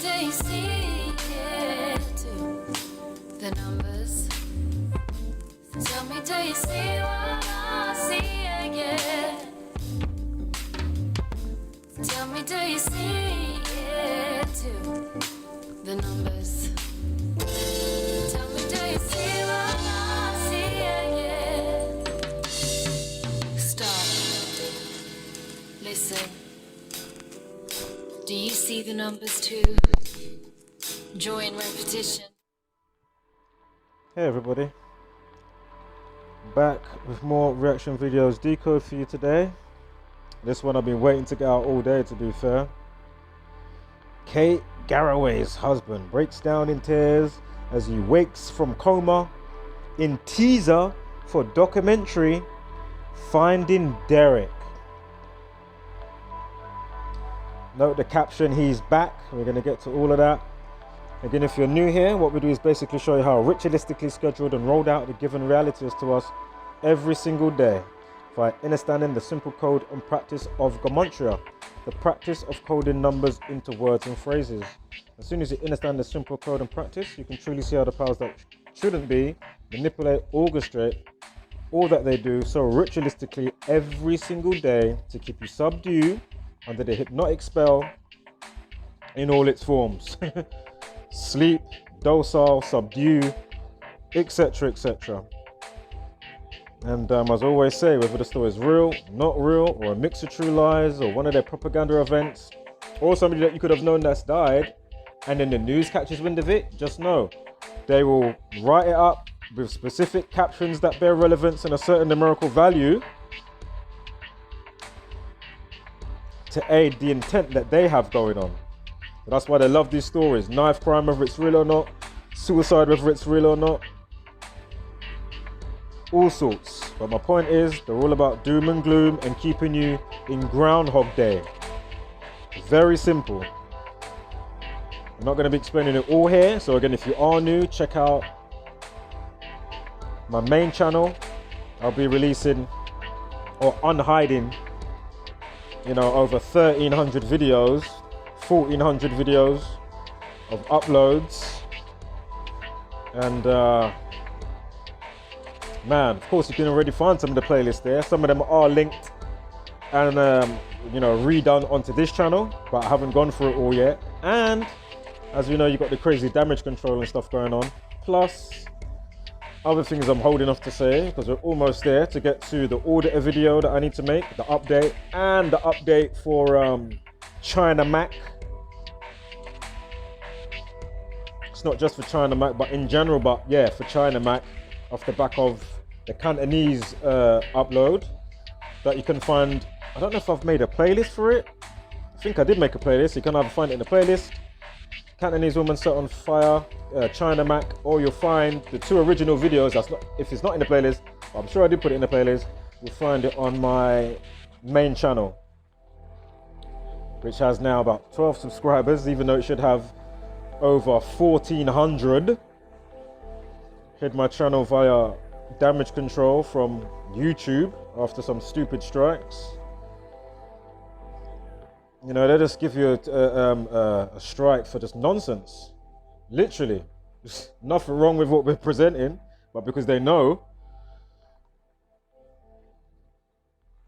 till you see it too. The numbers. Tell me till you see what I see again. Tell me till you see it too. The numbers. Tell me till you see what I see again. Stop. Listen. Do you see the numbers too? Joy in repetition. Hey everybody. Back with more reaction videos. Decode for you today. This one I've been waiting to get out all day, to be fair. Kate, Garraway's husband, breaks down in tears as he wakes from coma in teaser for documentary Finding Derek. Note the caption, he's back. We're going to get to all of that. Again, if you're new here, what we do is basically show you how ritualistically scheduled and rolled out the given reality is to us every single day by understanding the simple code and practice of Gematria, the practice of coding numbers into words and phrases. As soon as you understand the simple code and practice, you can truly see how the powers that shouldn't be manipulate, orchestrate all that they do so ritualistically every single day to keep you subdued under the hypnotic spell in all its forms. Sleep, docile, subdue, etc, etc. And as I always say, whether the story is real, not real, or a mix of true lies, or one of their propaganda events, or somebody that you could have known that's died, and then the news catches wind of it, just know they will write it up with specific captions that bear relevance and a certain numerical value to aid the intent that they have going on. So that's why they love these stories. Knife crime, whether it's real or not. Suicide, whether it's real or not. All sorts. But my point is, they're all about doom and gloom and keeping you in Groundhog Day. Very simple. I'm not going to be explaining it all here. So again, if you are new, check out my main channel. I'll be releasing or unhiding, over 1,300 videos, 1,400 videos of uploads. And man, of course you can already find some of the playlists there. Some of them are linked and redone onto this channel, but I haven't gone through it all yet. And as you know, you've got the crazy damage control and stuff going on, plus other things I'm holding off to say because we're almost there to get to the auditor video that I need to make, the update, and the update for China Mac. It's not just for China Mac, but in general, but yeah, for China Mac, off the back of the Cantonese upload that you can find. I don't know if I've made a playlist for it. I think I did make a playlist. You can either find it in the playlist, Cantonese woman set on fire, China Mac, or you'll find the two original videos. That's not, if it's not in the playlist, but I'm sure I did put it in the playlist. You'll find it on my main channel, which has now about 12 subscribers, even though it should have over 1,400. Hid my channel via damage control from YouTube after some stupid strikes. They just give you a strike for just nonsense. Literally. There's nothing wrong with what we're presenting, but because they know.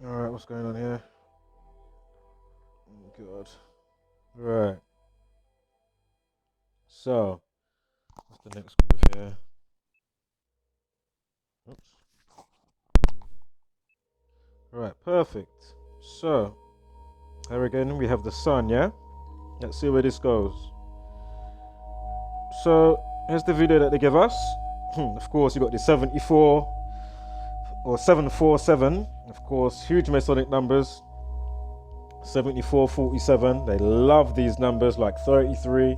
Alright, what's going on here? Oh God. Right. So, what's the next group here? Oops. Right, perfect. So, here again we have the sun, yeah? Let's see where this goes. So, here's the video that they give us. Of course, you got the 74 or 747. Of course, huge Masonic numbers. 74, 47. They love these numbers, like 33.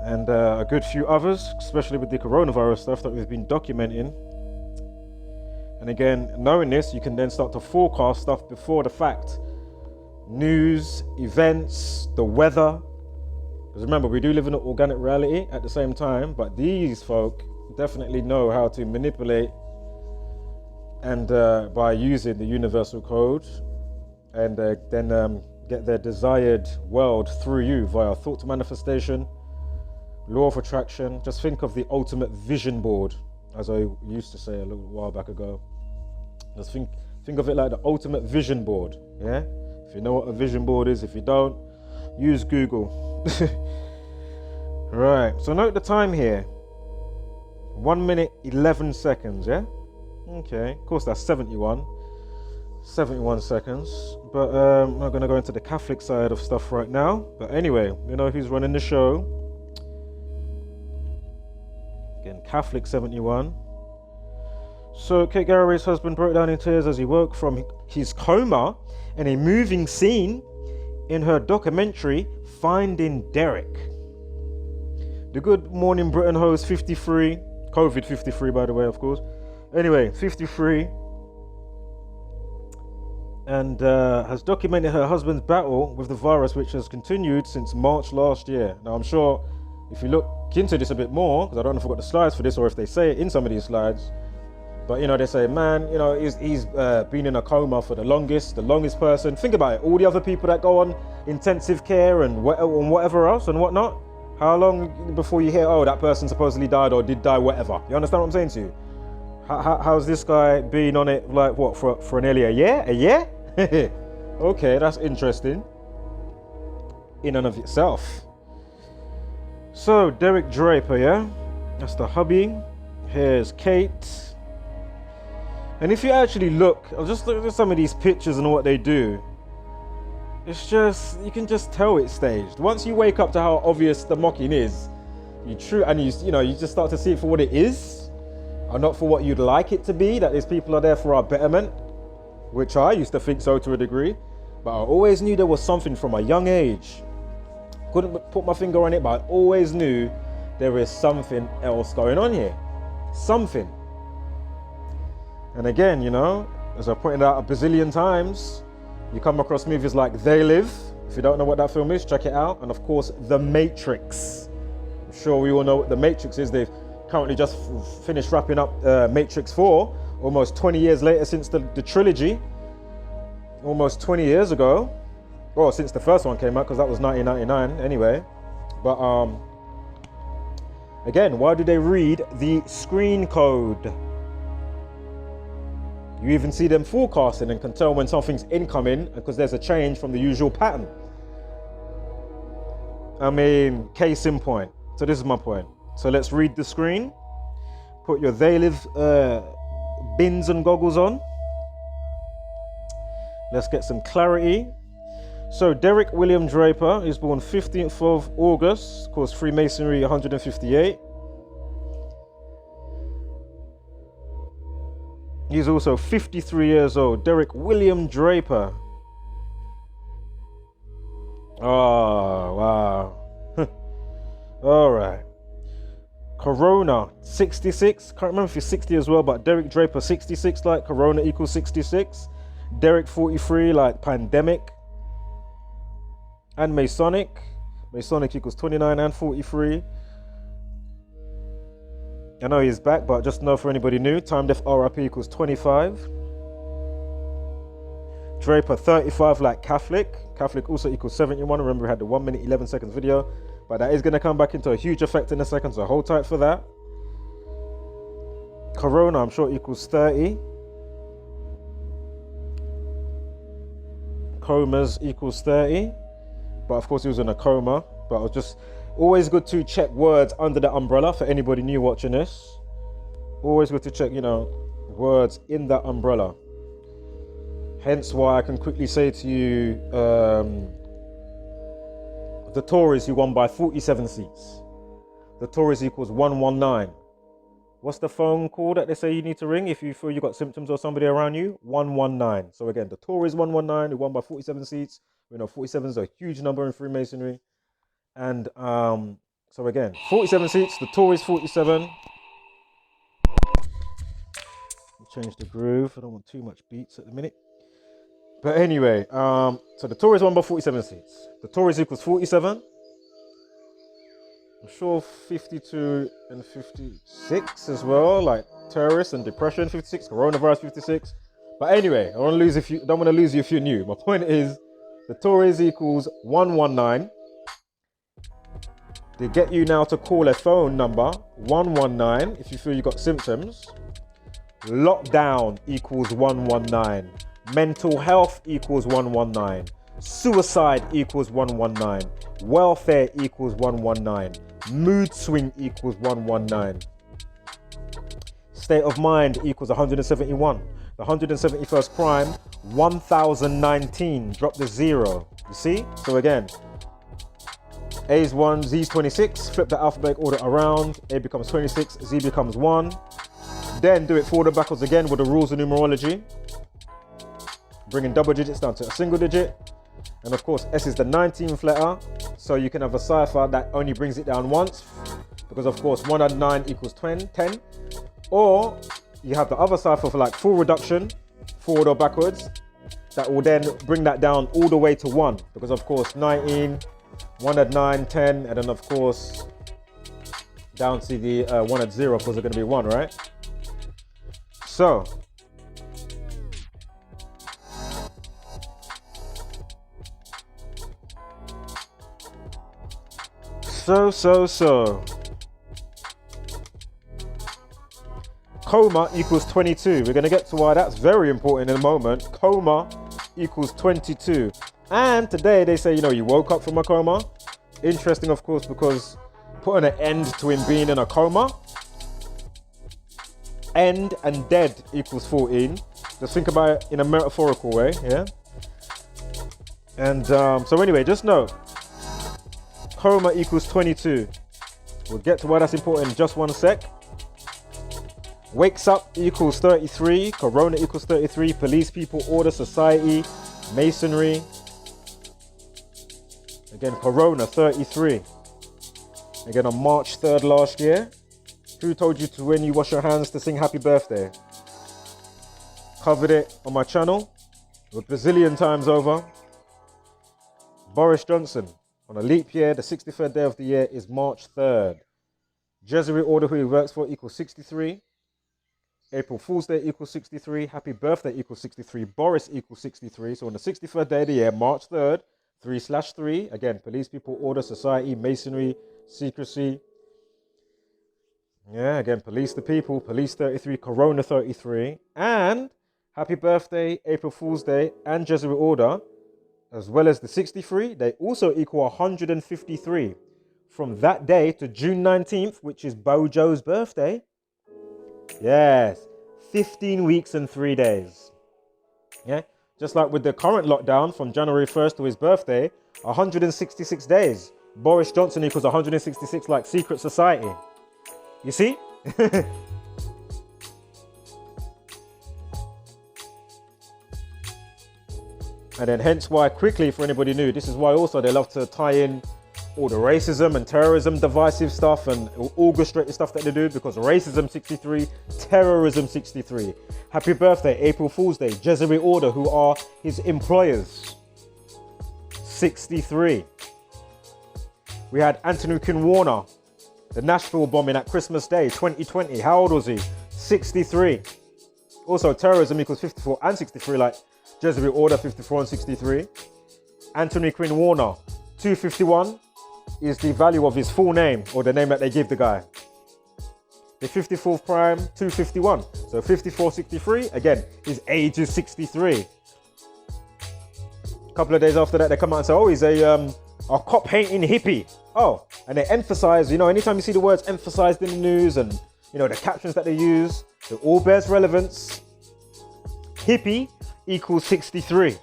And a good few others, especially with the coronavirus stuff that we've been documenting. And again, knowing this, you can then start to forecast stuff before the fact. News, events, the weather. Because remember, we do live in an organic reality at the same time, but these folk definitely know how to manipulate and by using the universal code and then get their desired world through you via thought manifestation, law of attraction. Just think of the ultimate vision board, as I used to say a little while back ago. Just think of it like the ultimate vision board. Yeah, if you know what a vision board is. If you don't, use Google. Right, so note the time here. 1 minute 11 seconds. Yeah, okay, of course that's 71 seconds, but I'm not going to go into the Catholic side of stuff right now. But anyway, you know who's running the show. Again, Catholic 71. So Kate Garraway's husband broke down in tears as he woke from his coma in a moving scene in her documentary Finding Derek. The Good Morning Britain host, 53, COVID 53 by the way, of course. Anyway, 53, and has documented her husband's battle with the virus, which has continued since March last year. Now I'm sure if you look into this a bit more, because I don't know if I've got the slides for this or if they say it in some of these slides, but you know, they say, man, you know, he's been in a coma for the longest person. Think about it, all the other people that go on intensive care and whatever else and whatnot. How long before you hear, oh, that person supposedly died or did die, whatever? You understand what I'm saying to you? How's this guy been on it, like, what, for nearly a year? A year? Okay, that's interesting in and of itself. So, Derek Draper, yeah? That's the hubby. Here's Kate. And if you actually look, I'll just look at some of these pictures and what they do. It's just, you can just tell it's staged. Once you wake up to how obvious the mocking is, you just start to see it for what it is, and not for what you'd like it to be, that these people are there for our betterment, which I used to think so to a degree, but I always knew there was something from a young age. Couldn't put my finger on it, but I always knew there is something else going on here. Something. And again, you know, as I pointed out a bazillion times, you come across movies like They Live. If you don't know what that film is, check it out. And of course, The Matrix. I'm sure we all know what The Matrix is. They've currently just finished wrapping up Matrix 4, almost 20 years later since the trilogy. Almost 20 years ago. Well, since the first one came out, because that was 1999 anyway. But again, why do they read the screen code? You even see them forecasting and can tell when something's incoming because there's a change from the usual pattern. I mean, case in point. So this is my point. So let's read the screen. Put your They Live bins and goggles on. Let's get some clarity. So Derek William Draper is born 15th of August, of course Freemasonry 158. He's also 53 years old. Derek William Draper. Oh, wow. All right. Corona, 66. Can't remember if he's 60 as well, but Derek Draper, 66, like Corona equals 66. Derek, 43, like pandemic. And Masonic. Masonic equals 29 and 43. I know he's back, but just know for anybody new, time def RIP equals 25. Draper 35 like Catholic. Catholic also equals 71. Remember we had the 1 minute 11 seconds video, but that is going to come back into a huge effect in a second, so hold tight for that. Corona, I'm sure equals 30. Comas equals 30. But of course he was in a coma. But it was just always good to check words under the umbrella for anybody new watching this. Always good to check, you know, words in that umbrella. Hence why I can quickly say to you, the Tories who won by 47 seats. The Tories equals 119. What's the phone call that they say you need to ring if you feel you got symptoms or somebody around you? 119. So again, the Tories 119, who won by 47 seats. We know 47 is a huge number in Freemasonry. And so again, 47 seats, the Tories 47. Change the groove. I don't want too much beats at the minute. But anyway, so the Tories won by 47 seats. The Tories equals 47. I'm sure 52 and 56 as well, like terrorists and depression 56, coronavirus 56. But anyway, I don't want to lose you if you're new. My point is, The Tories equals 119. They get you now to call a phone number 119 if you feel you got symptoms. Lockdown equals 119. Mental health equals 119. Suicide equals 119. Welfare equals 119. Mood swing equals 119. State of mind equals 171. The 171st crime, 1019. Drop the 0. You see? So again, A's 1, Z's 26. Flip the alphabetical order around. A becomes 26, Z becomes 1. Then do it forward and backwards again with the rules of numerology. Bringing double digits down to a single digit. And of course, S is the 19th letter. So you can have a cipher that only brings it down once. Because of course, 1 and 9 equals 10. Or you have the other cipher for like full reduction, forward or backwards. That will then bring that down all the way to 1. Because of course, 19, 1 at 9, 10. And then of course, down to the 1 at 0 because they're going to be 1, right? So, Coma equals 22. We're going to get to why that's very important in a moment. Coma equals 22. And today they say, you know, you woke up from a coma. Interesting, of course, because putting an end to him being in a coma. End and dead equals 14. Just think about it in a metaphorical way, yeah? And so anyway, just know, coma equals 22. We'll get to why that's important in just one sec. Wakes up equals 33. Corona equals 33. Police, people, order, society, masonry. Again, Corona 33. Again, on March 3rd last year. Who told you to, when you wash your hands, to sing happy birthday? Covered it on my channel a bazillion times over. Boris Johnson, on a leap year, the 63rd day of the year is March 3rd. Jesuit order who he works for equals 63. April Fool's Day equals 63. Happy birthday equals 63. Boris equals 63. So on the 63rd day of the year, March 3rd, 3/3. Again, police, people, order, society, masonry, secrecy. Yeah, again, police the people, police 33, Corona 33. And happy birthday, April Fool's Day, and Jesuit order, as well as the 63, they also equal 153. From that day to June 19th, which is Bojo's birthday. Yes, 15 weeks and 3 days. Yeah, just like with the current lockdown from January 1st to his birthday, 166 days. Boris Johnson equals 166 like secret society. You see? And then hence why, quickly, for anybody new, this is why also they love to tie in all the racism and terrorism divisive stuff and orchestrated stuff that they do, because racism 63, terrorism 63. Happy birthday, April Fool's Day, Jesuit order, who are his employers, 63. We had Anthony Quinn Warner, the Nashville bombing at Christmas Day, 2020. How old was he? 63. Also, terrorism equals 54 and 63, like Jesuit order, 54 and 63. Anthony Quinn Warner, 251 is the value of his full name, or the name that they give the guy. The 54th prime, 251. So 54, 63. Again, his age is 63. A couple of days after that, they come out and say, oh, he's a cop hating hippie. Oh, and they emphasize, you know, anytime you see the words emphasized in the news and, you know, the captions that they use, it all bears relevance. Hippie equals 63.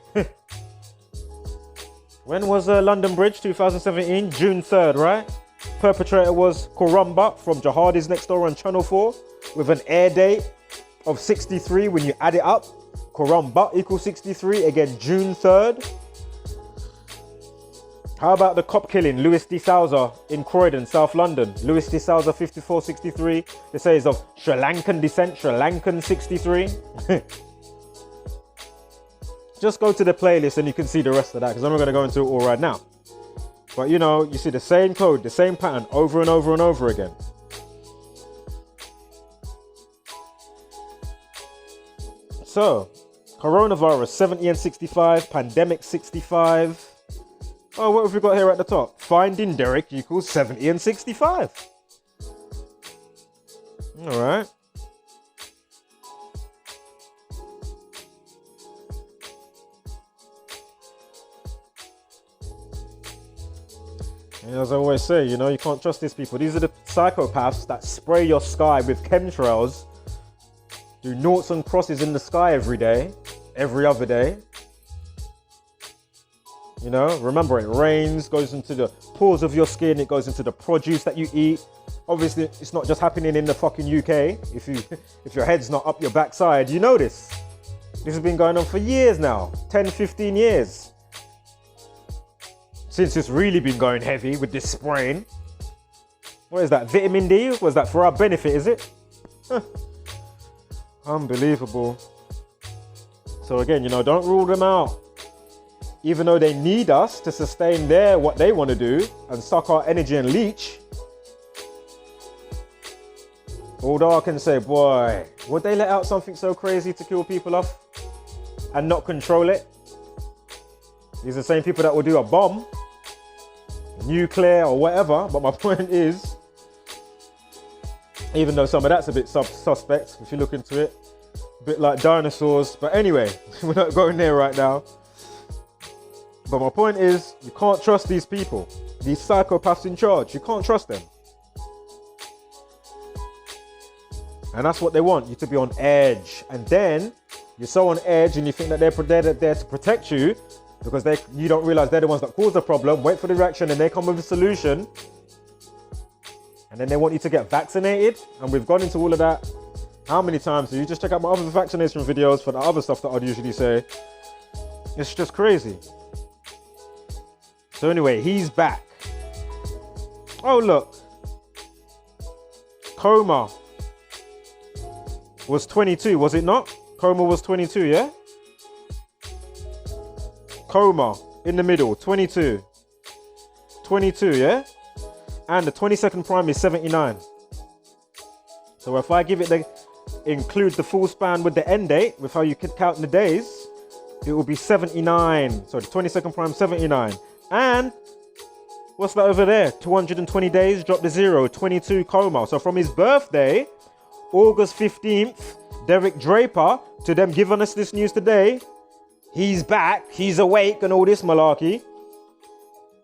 When was London Bridge? 2017, June 3rd, right? Perpetrator was Kurumba from Jihadis Next Door on Channel 4 with an air date of 63 when you add it up. Kurumba equals 63, again, June 3rd. How about the cop killing, Louis de Souza in Croydon, South London? Louis de Souza, 5463. They say he's of Sri Lankan descent, Sri Lankan 63. Just go to the playlist and you can see the rest of that, because I'm not going to go into it all right now. But you know, you see the same code, the same pattern over and over and over again. So, Coronavirus 70 and 65. Pandemic 65. Oh, what have we got here at the top? Finding Derek equals 70 and 65. All right. And as I always say, you know, you can't trust these people. These are the psychopaths that spray your sky with chemtrails, do noughts and crosses in the sky every day, every other day. You know, remember, it rains, goes into the pores of your skin, it goes into the produce that you eat. Obviously, it's not just happening in the fucking UK. If your head's not up your backside, you know this. This has been going on for years now, 10, 15 years. Since it's really been going heavy with this spraying. What is that, vitamin D? Was that for our benefit, is it? Huh. Unbelievable. So again, you know, don't rule them out. Even though they need us to sustain what they want to do and suck our energy and leech. Although I can say, boy, would they let out something so crazy to kill people off and not control it? These are the same people that will do a bomb, nuclear or whatever. But my point is, even though some of that's a bit suspect, if you look into it, a bit like dinosaurs. But anyway, we're not going there right now. But my point is, you can't trust these people, these psychopaths in charge. You can't trust them. And that's what they want, you to be on edge. And then you're so on edge and you think that they're there to protect you because you don't realize they're the ones that cause the problem. Wait for the reaction and they come with a solution. And then they want you to get vaccinated. And we've gone into all of that. How many times? So you just check out my other vaccination videos for the other stuff that I'd usually say. It's just crazy. So anyway, he's back. Oh, look. Coma was 22, was it not? Coma was 22, yeah? Coma in the middle, 22. 22, yeah? And the 22nd prime is 79. So if I include the full span with the end date, with how you could count the days, it will be 79. So the 22nd prime, 79. And what's that over there? 220 days, drop the 0, 22 coma. So from his birthday, August 15th, Derek Draper, to them giving us this news today, he's back, he's awake and all this malarkey.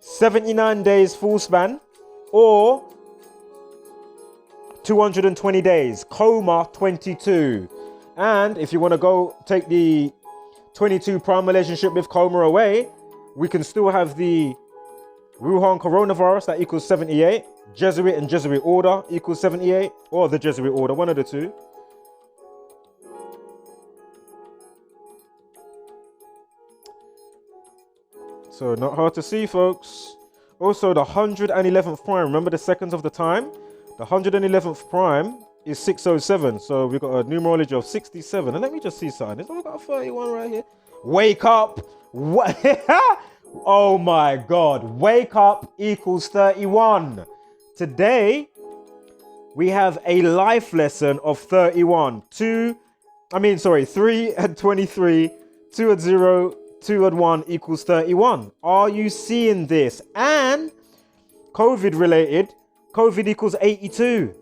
79 days full span, or 220 days, coma 22. And if you want to go take the 22 prime relationship with coma away, we can still have the Wuhan coronavirus that equals 78. Jesuit and Jesuit order equals 78. Or the Jesuit order, one of the two. So not hard to see, folks. Also, the 111th prime, remember the seconds of the time? The 111th prime is 607. So we've got a numerology of 67. And let me just see something. We've got a 31 right here. Wake up! What? Oh my God. Wake up equals 31. Today, we have a life lesson of 31. 3 and 23, 2 and 0, 2 and 1 equals 31. Are you seeing this? And COVID related, COVID equals 82.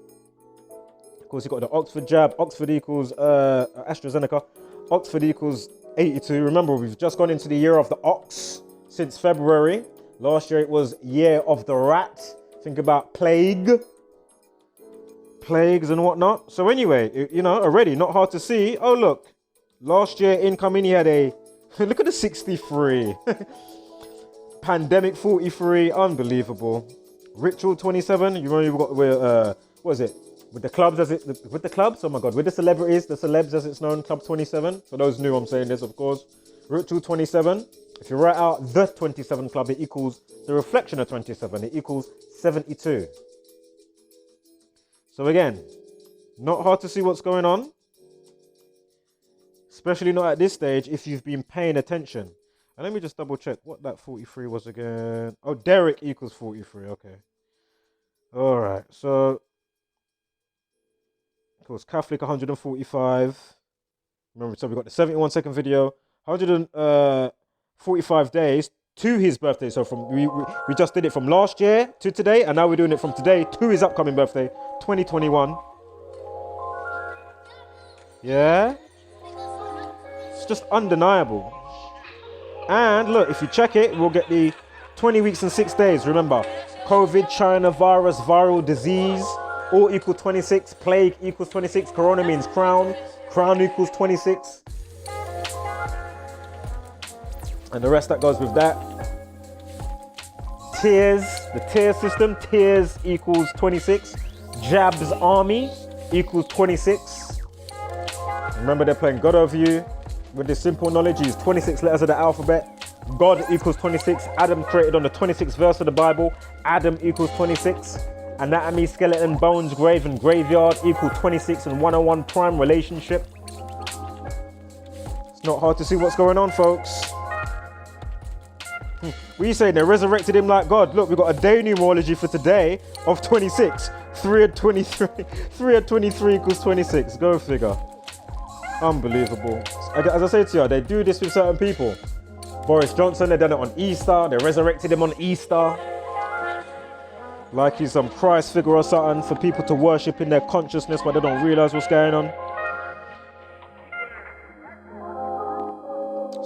Of course, you've got the Oxford jab. Oxford equals AstraZeneca. Oxford equals 82. Remember, we've just gone into the year of the ox since February. Last year it was year of the rat. Think about plagues and whatnot. So anyway, you know, already not hard to see. Oh, look, last year incoming, he had a, look at the 63. Pandemic 43, unbelievable. Ritual 27, you remember you've got, what is it? With the clubs, with the clubs? Oh my God, with the celebrities, the celebs as it's known, Club 27. For those new, I'm saying this, of course. Ritual 27. If you write out the 27 club, it equals the reflection of 27. It equals 72. So again, not hard to see what's going on. Especially not at this stage if you've been paying attention. And let me just double check what that 43 was again. Oh, Derek equals 43. Okay. All right. So, of course, Catholic 145. Remember, so we got the 71-second video, 145 days to his birthday. So from we just did it from last year to today, and now we're doing it from today to his upcoming birthday, 2021. Yeah, it's just undeniable. And look, if you check it, we'll get the 20 weeks and 6 days. Remember, COVID, China virus, viral disease, all equal 26. Plague equals 26. Corona means crown. Crown equals 26. And the rest that goes with that. Tiers, the tier system. Tiers equals 26. Jab's army equals 26. Remember, they're playing God over you. With this simple knowledge, use 26 letters of the alphabet. God equals 26. Adam created on the 26th verse of the Bible. Adam equals 26. Anatomy, skeleton, bones, grave, and graveyard equal 26 and 101 prime relationship. It's not hard to see what's going on, folks. What are you saying? They resurrected him like God. Look, we've got a day numerology for today of 26. 3 of 23. 3 of 23 equals 26. Go figure. Unbelievable. As I say to you, they do this with certain people. Boris Johnson, they done it on Easter. They resurrected him on Easter. Like he's some Christ figure or something for people to worship in their consciousness, but they don't realize what's going on.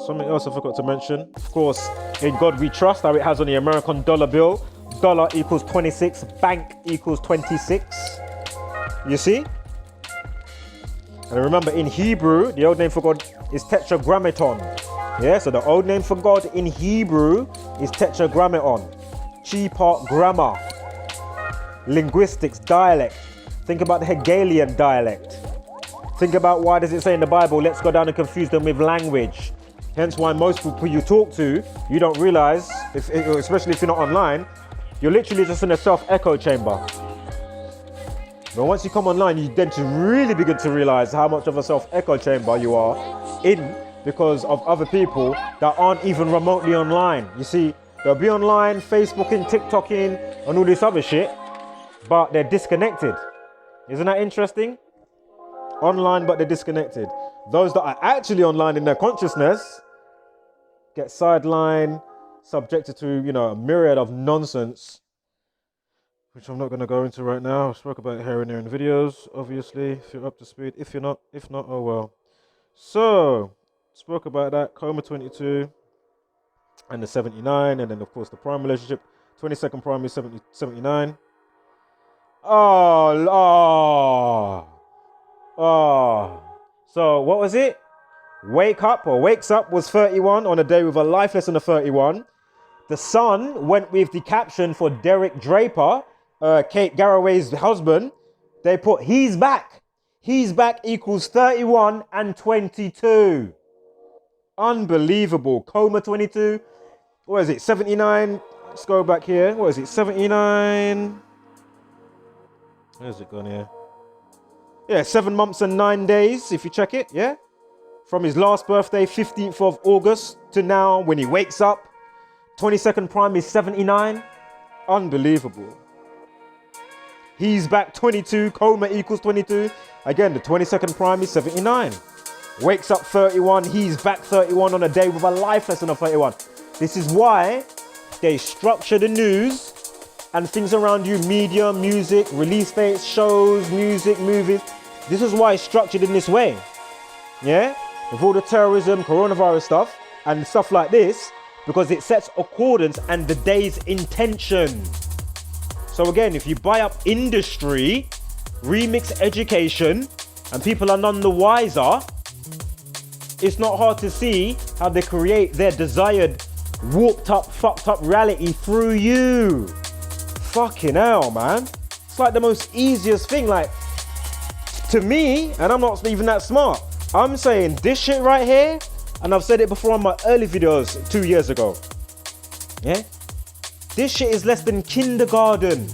Something else I forgot to mention. Of course, in God we trust, how it has on the American dollar bill. Dollar equals 26, bank equals 26. You see? And remember, in Hebrew, the old name for God is tetragrammaton. Yeah, so the old name for God in Hebrew is tetragrammaton. Chi part grammar. Linguistics, dialect. Think about the Hegelian dialect. Think about why does it say in the Bible, let's go down and confuse them with language. Hence why most people you talk to, you don't realize, especially if you're not online, you're literally just in a self-echo chamber. But once you come online, you then to really begin to realize how much of a self-echo chamber you are in because of other people that aren't even remotely online. You see, they'll be online, Facebooking, TikToking, and all this other shit, but they're disconnected. Isn't that interesting? Online, but they're disconnected. Those that are actually online in their consciousness get sidelined, subjected to, a myriad of nonsense, which I'm not going to go into right now. I spoke about it here and there in videos, obviously, if you're up to speed. If not, oh well. So, spoke about that, coma 22, and the 79, and then of course the prime relationship, 22nd prime is 79. Oh. So, what was it? Wakes up was 31 on a day with a life lesson of 31. The Sun went with the caption for Derek Draper, Kate Garraway's husband. They put, he's back. He's back equals 31 and 22. Unbelievable. Coma 22. What is it? 79. Let's go back here. What is it? 79. Where's it gone here? Yeah, 7 months and 9 days, if you check it, yeah? From his last birthday, 15th of August, to now, when he wakes up. 22nd prime is 79. Unbelievable. He's back 22, coma equals 22. Again, the 22nd prime is 79. Wakes up 31, he's back 31 on a day with a life lesson of 31. This is why they structure the news and things around you, media, music, release dates, shows, music, movies. This is why it's structured in this way. Yeah? With all the terrorism, coronavirus stuff, and stuff like this, because it sets accordance and the day's intention. So again, if you buy up industry, remix education, and people are none the wiser, it's not hard to see how they create their desired warped up, fucked up reality through you. Fucking hell, man. It's like the most easiest thing. Like, to me, and I'm not even that smart, I'm saying this shit right here, and I've said it before on my early videos 2 years ago. Yeah? This shit is less than kindergarten.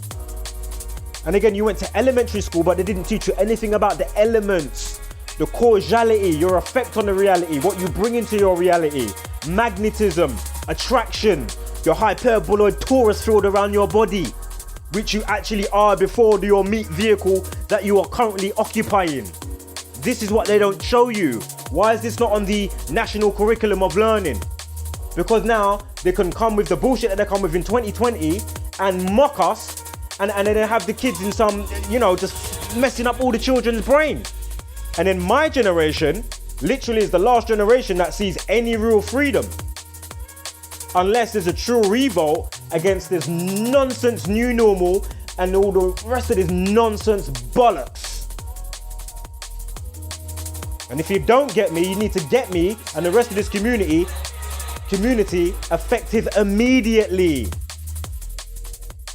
And again, you went to elementary school, but they didn't teach you anything about the elements, the causality, your effect on the reality, what you bring into your reality, magnetism, attraction, your hyperboloid torus field around your body, which you actually are before your meat vehicle that you are currently occupying. This is what they don't show you. Why is this not on the national curriculum of learning? Because now they can come with the bullshit that they come with in 2020 and mock us, and then have the kids in some, just messing up all the children's brain. And then my generation literally is the last generation that sees any real freedom. Unless there's a true revolt against this nonsense new normal and all the rest of this nonsense bollocks. And if you don't get me, you need to get me and the rest of this community effective immediately.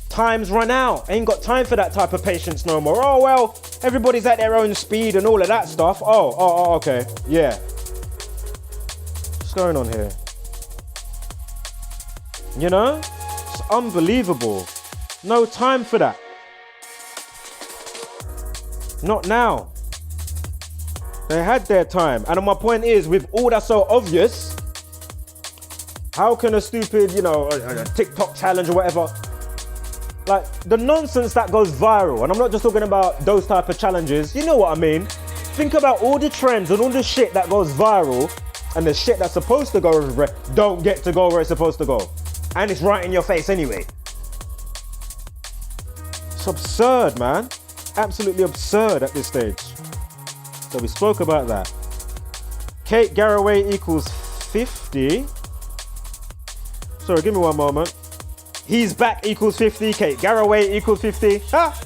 Time's run out. Ain't got time for that type of patience no more. Oh, well, everybody's at their own speed and all of that stuff. Oh, okay. Yeah. What's going on here? It's unbelievable. No time for that. Not now. They had their time. And my point is, with all that's so obvious, how can a stupid, a TikTok challenge or whatever, like the nonsense that goes viral, and I'm not just talking about those type of challenges, you know what I mean? Think about all the trends and all the shit that goes viral, and the shit that's supposed to go where don't get to go where it's supposed to go. And it's right in your face anyway. It's absurd, man. Absolutely absurd at this stage. So we spoke about that. Kate Garraway equals 50. Sorry, give me one moment. He's back equals 50. Kate Garraway equals 50. Ha!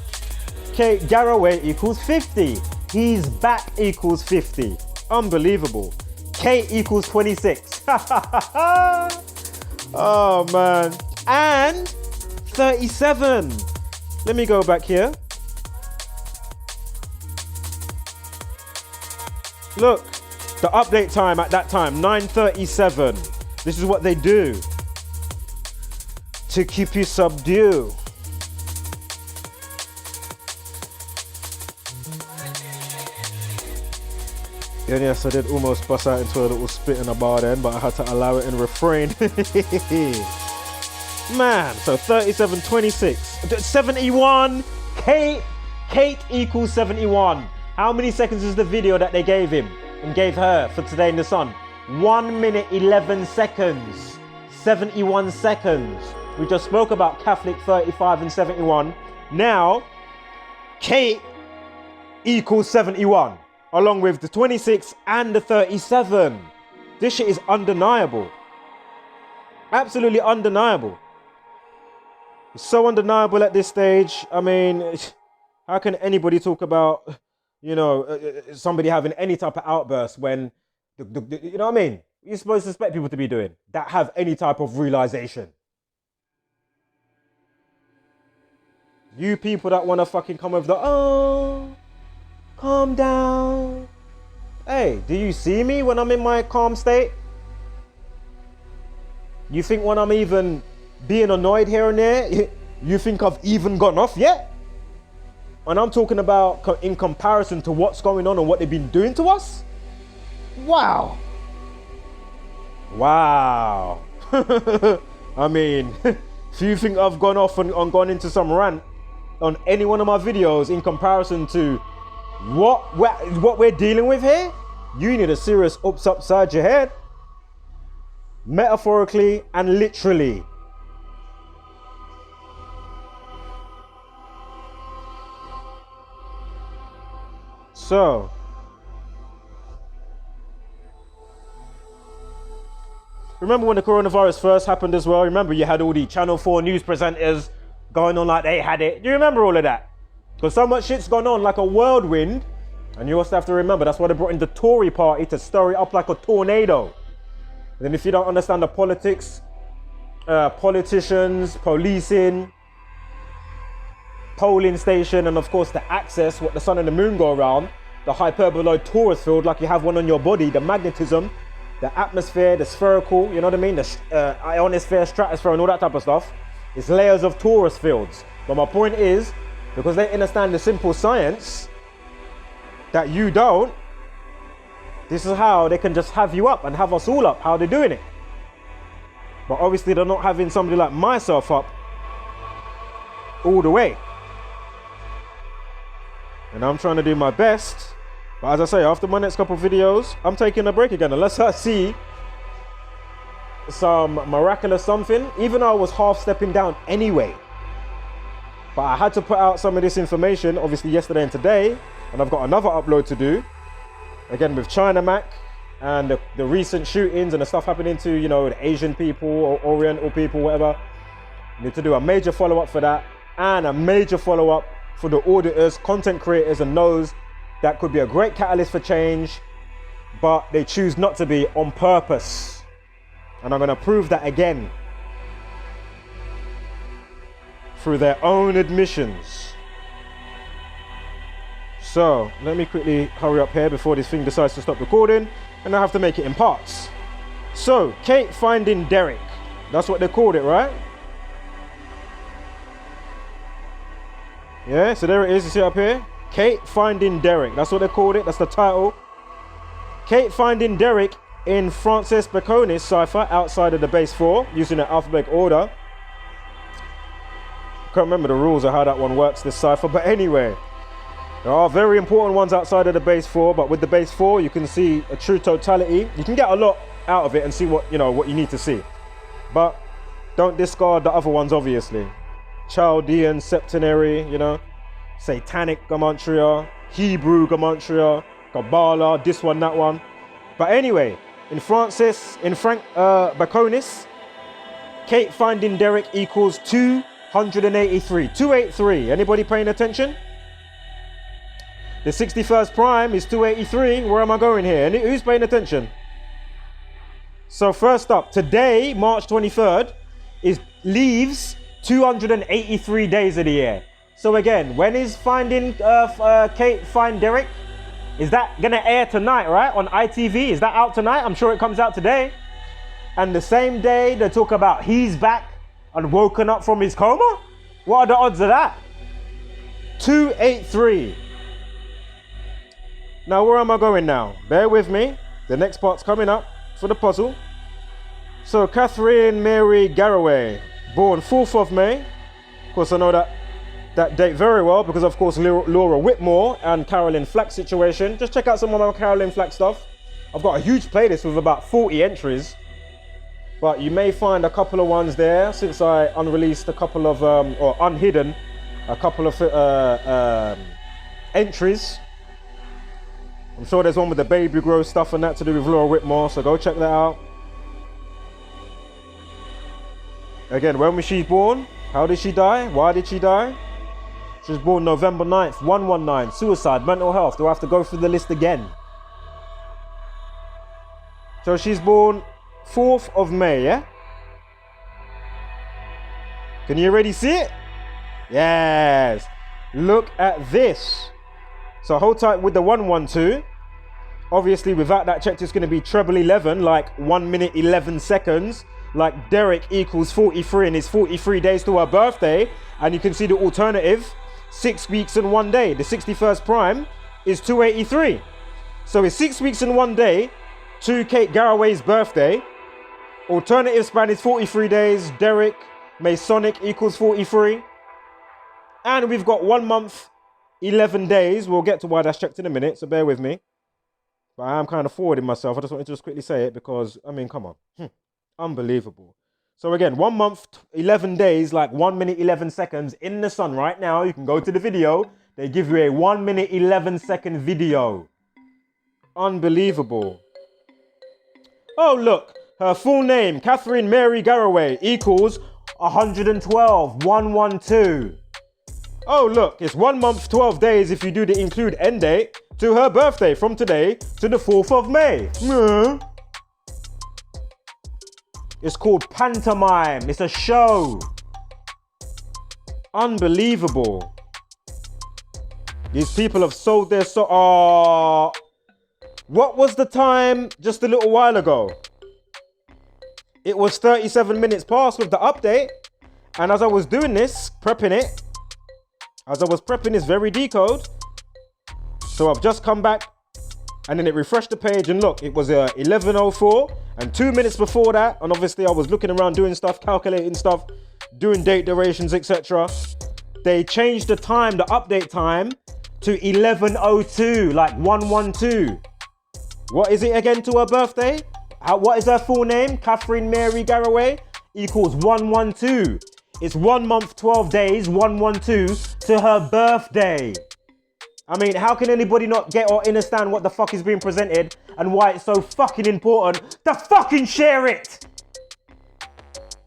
Kate Garraway equals 50. He's back equals 50. Unbelievable. Kate equals 26. Oh, man. And 37. Let me go back here. Look, the update time at that time, 9:37. This is what they do to keep you subdued. And yes, I did almost bust out into a little spit in a bar then, but I had to allow it and refrain. Man, so 37, 26, 71. Kate equals 71. How many seconds is the video that they gave him and gave her for Today in the Sun? 1 minute, 11 seconds. 71 seconds. We just spoke about Catholic 35 and 71. Now, Kate equals 71, along with the 26 and the 37. This shit is undeniable. Absolutely undeniable. It's so undeniable at this stage. I mean, how can anybody talk about, somebody having any type of outburst when, you know what I mean? You're supposed to expect people to be doing that have any type of realization. You people that want to fucking come with the, calm down. Hey, do you see me when I'm in my calm state? You think when I'm even being annoyed here and there, you think I've even gone off yet? And I'm talking about in comparison to what's going on and what they've been doing to us? Wow. Wow. I mean, if you think I've gone off and gone into some rant on any one of my videos in comparison to what we're dealing with here, you need a serious oops upside your head. Metaphorically and literally. So, remember when the coronavirus first happened as well? Remember you had all the Channel 4 news presenters going on like they had it. Do you remember all of that? Because so much shit's gone on like a whirlwind. And you also have to remember, that's why they brought in the Tory party to stir it up like a tornado. And then if you don't understand the politics, politicians, policing, polling station, and of course the axis, what the sun and the moon go around, the hyperboloid torus field, like you have one on your body, the magnetism, the atmosphere, the spherical, you know what I mean, the ionosphere, stratosphere, and all that type of stuff. It's layers of torus fields. But my point is, because they understand the simple science that you don't, this is how they can just have you up and have us all up, how they're doing it. But obviously they're not having somebody like myself up all the way. And I'm trying to do my best But as I say, after my next couple of videos, I'm taking a break again. Unless I see some miraculous something, even though I was half stepping down anyway. But I had to put out some of this information, obviously yesterday and today, and I've got another upload to do. Again, with China Mac and the recent shootings and the stuff happening to, you know, the Asian people or Oriental people, whatever. I need to do a major follow-up for that, and a major follow-up for the auditors, content creators, and those that could be a great catalyst for change, but they choose not to be on purpose. And I'm going to prove that again through their own admissions. So let me quickly hurry up here before this thing decides to stop recording, and I have to make it in parts. So Kate finding Derek, that's what they called it, right? Yeah, so there it is, you see up here? Kate finding Derek, that's what they called it, that's the title. Kate finding Derek in Francis Baconis cipher outside of the base 4 using the alphabetic order. Can't remember the rules of how that one works, this cipher, but anyway, there are very important ones outside of the base 4, but with the base 4 you can see a true totality. You can get a lot out of it and see what you need to see, but don't discard the other ones, obviously. Chaldean, septenary, you know, satanic Gematria, Hebrew Gematria, Kabbalah, this one, that one. But anyway, in Baconis, Kate finding Derek equals 283. 283. Anybody paying attention? The 61st prime is 283. Where am I going here? Who's paying attention? So first up, today, March 23rd, leaves 283 days of the year. So again, when is finding Kate find Derek? Is that gonna air tonight, right? On ITV? Is that out tonight? I'm sure it comes out today. And the same day they talk about he's back and woken up from his coma? What are the odds of that? 283. Now where am I going now? Bear with me. The next part's coming up for the puzzle. So Catherine Mary Garraway, born 4th of May. Of course I know that date very well because of course Laura Whitmore and Carolyn Flack situation. Just check out some of my Carolyn Flack stuff. I've got a huge playlist with about 40 entries, but you may find a couple of ones there since I unreleased a couple of or unhidden a couple of entries. I'm sure there's one with the baby grow stuff and that to do with Laura Whitmore, so go check that out. Again, when was she born? How did she die? Why did she die? She was born November 9th, 119, suicide, mental health. Do I have to go through the list again? So she's born 4th of May, yeah? Can you already see it? Yes. Look at this. So hold tight with the 112. Obviously, without that checked, it's going to be treble 11, like 1 minute 11 seconds. Like Derek equals 43 and it's 43 days to her birthday. And you can see the alternative, 6 weeks and 1 day. The 61st prime is 283. So it's 6 weeks and 1 day to Kate Garraway's birthday. Alternative span is 43 days. Derek Masonic equals 43. And we've got 1 month, 11 days. We'll get to why that's checked in a minute, so bear with me. But I am kind of forwarding myself. I just wanted to just quickly say it because, I mean, come on. Unbelievable. So again, 1 month, 11 days, like 1 minute, 11 seconds in the sun right now. You can go to the video. They give you a 1 minute, 11 second video. Unbelievable. Oh, look. Her full name, Catherine Mary Garraway, equals 112, 112. Oh, look, it's 1 month, 12 days if you do the include end date to her birthday from today to the 4th of May. It's called pantomime. It's a show. Unbelievable. These people have sold their soul. Oh, what was the time just a little while ago? It was 37 minutes past with the update. And as I was doing this, prepping it, as I was prepping this very decode, so I've just come back and then it refreshed the page and look, it was 11:04 and 2 minutes before that. And obviously I was looking around doing stuff, calculating stuff, doing date durations, etc. They changed the time, the update time to 1102, like 112. What is it again to her birthday? What is her full name? Catherine Mary Garraway equals 112. It's 1 month, 12 days, 112 to her birthday. I mean, how can anybody not get or understand what the fuck is being presented and why it's so fucking important to fucking share it?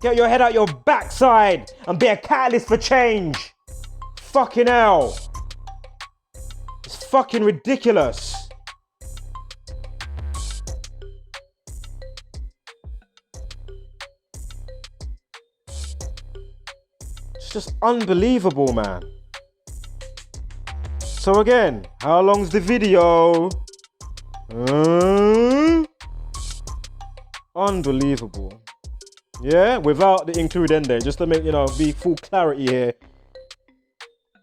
Get your head out your backside and be a catalyst for change. Fucking hell. It's fucking ridiculous. It's just unbelievable, man. So again, how long's the video? Unbelievable. Yeah, without the include ending, just to make, be full clarity here.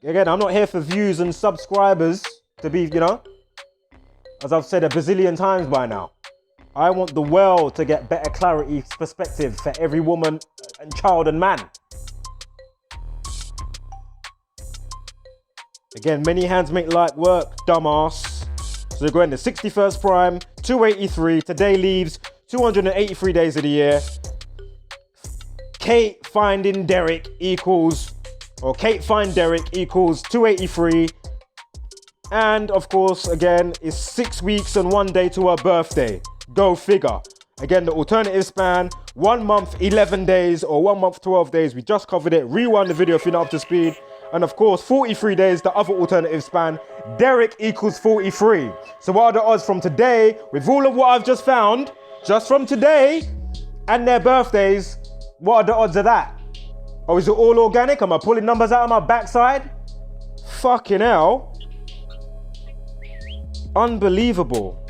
Again, I'm not here for views and subscribers to be, as I've said a bazillion times by now. I want the world to get better clarity, perspective for every woman and child and man. Again, many hands make light work, dumbass. So they're going to 61st prime, 283. Today leaves 283 days of the year. Kate finding Derek equals 283. And of course, again, it's 6 weeks and 1 day to her birthday. Go figure. Again, the alternative span, 1 month, 11 days, or 1 month, 12 days. We just covered it. Rewind the video if you're not up to speed. And of course, 43 days, the other alternative span. Derek equals 43. So what are the odds from today, with all of what I've just found, just from today, and their birthdays, what are the odds of that? Or is it all organic? Am I pulling numbers out of my backside? Fucking hell. Unbelievable.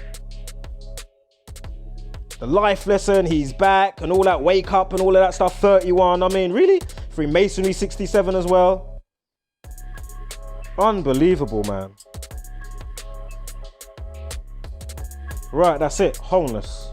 The life lesson, he's back, and all that wake up and all of that stuff, 31. I mean, really? Freemasonry, 67 as well. Unbelievable, man. Right, that's it. Homeless.